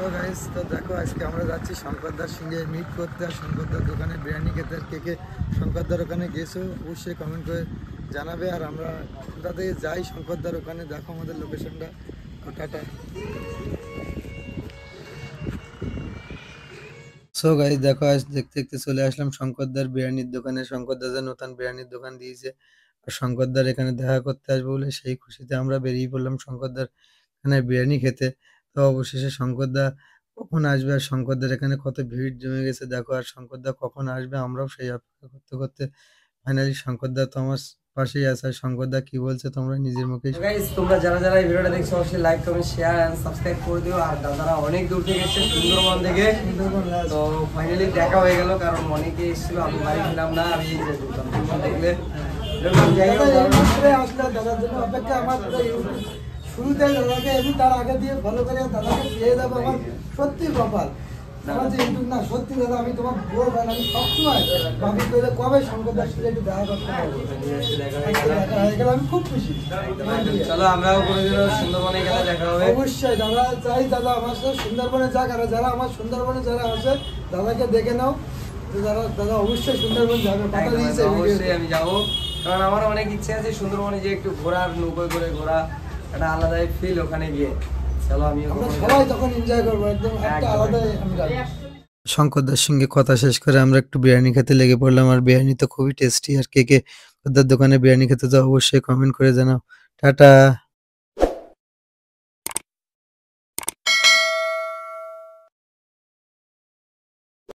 So guys, তো দেখো আজকে আমরা যাচ্ছি শঙ্করদার সঙ্গে মিট করতে, আর শঙ্করদার দোকানে বিরিয়ানি খেতে। আর কে কে শঙ্করদার ওখানে গেছো অবশ্যই কমেন্ট করে জানাবে। আর আমরা কোথা থেকে যাই শঙ্করদার ওখানে, দেখো আমাদের লোকেশনটা। টাটা। সো গাইস দেখো, আজ দেখতে দেখতে চলে আসলাম শঙ্করদার বিরিয়ানির দোকানে। শঙ্করদা যে নতুন বিরিয়ানির দোকান দিয়েছে, আর শঙ্করদার এখানে দেখা করতে আসবো বলে সেই খুশিতে আমরা বেরিয়ে পড়লাম শঙ্করদার এখানে বিরিয়ানি খেতে। তো অবশেষে শঙ্করদা কখন আসবে, আর শঙ্করদার এখানে কত ভিড় জমে গেছে দেখো। আর শঙ্করদা কখন আসবে আমরাও সেই অপেক্ষা করতে করতে ফাইনালি শঙ্করদা তো আমার পাশেই আছে। আর শঙ্করদা কি বলছে তোমরা নিজের মুখেই গাইস, তোমরা যারা যারা এই ভিডিওটা দেখছো অবশ্যই like comment share and subscribe করে দিও। আর দাদারা অনেক দূর থেকে এসেছে, সুন্দরবন থেকে। তো ফাইনালি দেখা হয়ে গেল, কারণ অনেকে এসেছিল, আমি বাড়ি ছিলাম না। আমি এই যে সুন্দরবন দেখলে এরকম জায়গা দাদার জন্য অপেক্ষা আমার শুরুতে দাদাকে আমি তার আগে দিয়ে ভালো করে দাদাকে পেয়ে যাবো আমার সত্যি কপাল। আমার যে ইউটিউব না সত্যি দাদা, আমি তোমার বড় ফ্যান। আমি সবসময় ভাবি করে কবে শঙ্করদার সাথে একটু দেখা করতে পারবো। দেখা হয়ে গেলে আমি খুব খুশি। চলো আমরাও কোনোদিনও সুন্দরবনে গেলে দেখা হবে। অবশ্যই দাদা চাই, দাদা আমার সাথে সুন্দরবনে যাক। আর যারা আমার সুন্দরবনে যারা আছে দাদাকে দেখে নাও, দাদা অবশ্যই সুন্দরবন যাবে। কথা দিয়েছে অবশ্যই আমি যাবো, কারণ আমার অনেক ইচ্ছে আছে সুন্দরবনে যে একটু ঘোরার, নৌকোয় করে ঘোরা, একটা আলাদাই ফিল ওখানে গিয়ে। চলো আমি সবাই তখন এনজয় করবো, একদম একটা আলাদাই। শঙ্করদার সঙ্গে কথা শেষ করে আমরা একটু বিরিয়ানি খেতে লেগে পড়লাম। আর বিরিয়ানি তো খুবই টেস্টি। আর কে কে দোকানে বিরিয়ানি খেতে তো অবশ্যই কমেন্ট করে জানাও। টাটা।